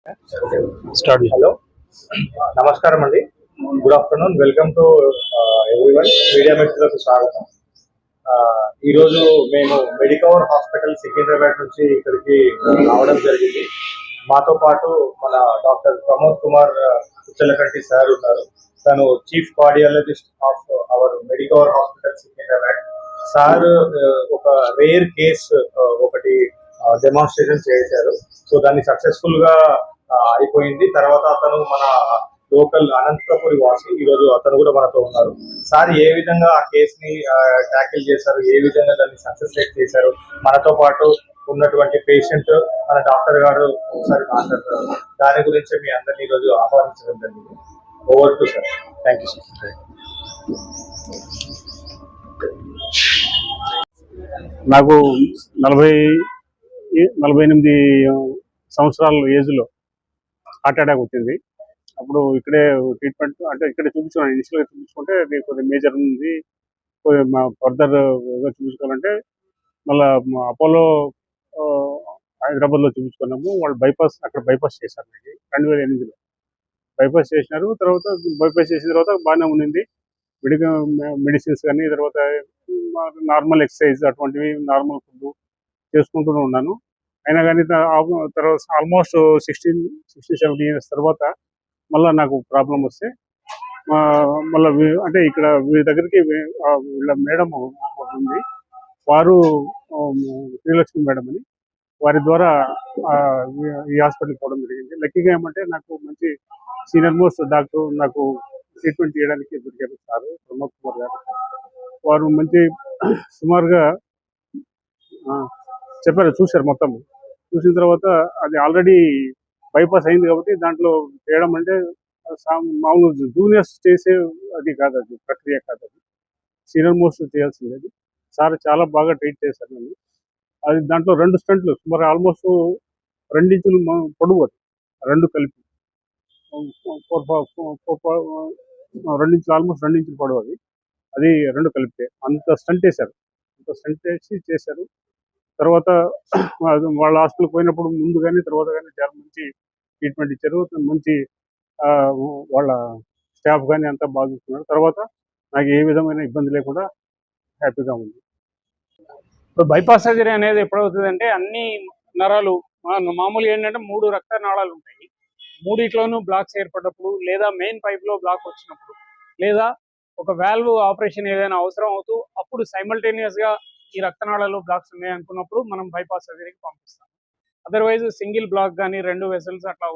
Start. Hello, నమస్కారం అండి. Good afternoon. Welcome to everyone. Media మిత్రులకు స్వాగతం. ఈరోజు మేము మెడికవర్ హాస్పిటల్ సికింద్రాబాద్ నుంచి ఇక్కడికి రావడం జరిగింది. మాతో పాటు మన డాక్టర్ ప్రమోద్ కుమార్ కుచ్చలకంటి సార్ ఉన్నారు. తను chief cardiologist of our Medicover hospital Secunderabad. Sir ఒక రేర్ కేస్ ఒకటి డెమాన్స్ట్రేషన్ చేశారు. సో దాన్ని సక్సెస్ఫుల్ గా అయిపోయింది. తర్వాత అతను మన లోకల్ అనంతపురి వాసి. ఈరోజు అతను కూడా మనతో ఉన్నారు. సార్ ఏ విధంగా ఆ కేసుని ట్యాకిల్ చేశారు, ఏ విధంగా దాన్ని సక్సెస్ రేట్ చేశారు, మనతో పాటు ఉన్నటువంటి పేషెంట్ మన డాక్టర్ గారు ఒకసారి మాట్లాడతారు. దాని గురించి మీ అందరినీ ఈరోజు ఆహ్వానించడం జరిగింది. Over to sir. Thank you sir. నాకు 48 సంవత్సరాల ఏజ్లో హార్ట్ అటాక్ వచ్చింది. అప్పుడు ఇక్కడే ట్రీట్మెంట్ అంటే ఇక్కడే చూపించుకున్నాను. ఇనిషియల్గా చూపించుకుంటే అది కొద్దిగా మేజర్ ఉంది, మా ఫర్దర్ చూపించుకోవాలంటే మళ్ళీ అపోలో హైదరాబాద్లో చూపించుకున్నాము. వాళ్ళు అక్కడ బైపాస్ చేశారు. నాకు 2008లో బైపాస్ చేసినారు. తర్వాత బైపాస్ చేసిన తర్వాత బాగానే ఉండింది. మెడిసిన్స్ కానీ, తర్వాత నార్మల్ ఎక్సర్సైజ్ అటువంటివి, నార్మల్ ఫుడ్ చేసుకుంటూనే ఉన్నాను. అయినా కానీ తర్వాత ఆల్మోస్ట్ 16-17 ఇయర్స్ తర్వాత మళ్ళీ నాకు ప్రాబ్లం వస్తే మళ్ళీ అంటే ఇక్కడ వీళ్ళ దగ్గరికి వీళ్ళ మేడం ఉంది, వారు శ్రీలక్ష్మి మేడం అని, వారి ద్వారా ఈ హాస్పిటల్కి పోవడం జరిగింది. లక్కీగా ఏమంటే నాకు మంచి సీనియర్ మోస్ట్ డాక్టర్ నాకు ట్రీట్మెంట్ చేయడానికి దొరికారు సార్ ప్రమోద్ కుమార్ గారు. వారు మంచి సుమారుగా చెప్పారు, చూశారు, మొత్తం చూసిన తర్వాత అది ఆల్రెడీ బైపాస్ అయింది కాబట్టి దాంట్లో చేయడం అంటే మామూలు జూనియర్స్ చేసే అది కాదు, అది ప్రక్రియ కాదు, అది సీనియర్ మోస్ట్ చేయాల్సింది. అది సార్ చాలా బాగా ట్రీట్ చేశారు నన్ను. అది దాంట్లో 2 స్టంట్లు సుమారు ఆల్మోస్ట్ 2 ఇంచులు పొడవు, అది 2 కలిపి 2 ఇంచులు, ఆల్మోస్ట్ 2 ఇంచులు పొడవు, అది 2 కలిపితే అంత స్టంట్ వేశారు. అంత స్టంట్ వేసి చేశారు. తర్వాత వాళ్ళ హాస్పిటల్కి పోయినప్పుడు ముందు కానీ తర్వాత కానీ చాలా మంచి ట్రీట్మెంట్ ఇచ్చారు. మంచి వాళ్ళ స్టాఫ్ కానీ అంతా బాగా చూస్తున్నారు. తర్వాత నాకు ఏ విధమైన ఇబ్బంది లేకుండా హ్యాపీగా ఉంది. ఇప్పుడు బైపాస్ సర్జరీ అనేది ఎప్పుడవుతుంది అంటే అన్ని నరాలు మామూలుగా ఏంటంటే 3 రక్త నాళాలు ఉంటాయి. 3 బ్లాక్స్ ఏర్పడినప్పుడు, లేదా మెయిన్ పైప్లో బ్లాక్ వచ్చినప్పుడు, లేదా ఒక వాల్వ్ ఆపరేషన్ ఏదైనా అవసరం అవుతూ అప్పుడు సైమల్టేనియస్గా ఈ రక్తనాళాలు బ్లాక్స్ ఉన్నాయి అనుకున్నప్పుడు మనం బైపాస్ సర్జరీకి పంపిస్తాం. అదర్వైజ్ సింగిల్ బ్లాక్ కానీ 2 వెసల్స్ అట్లా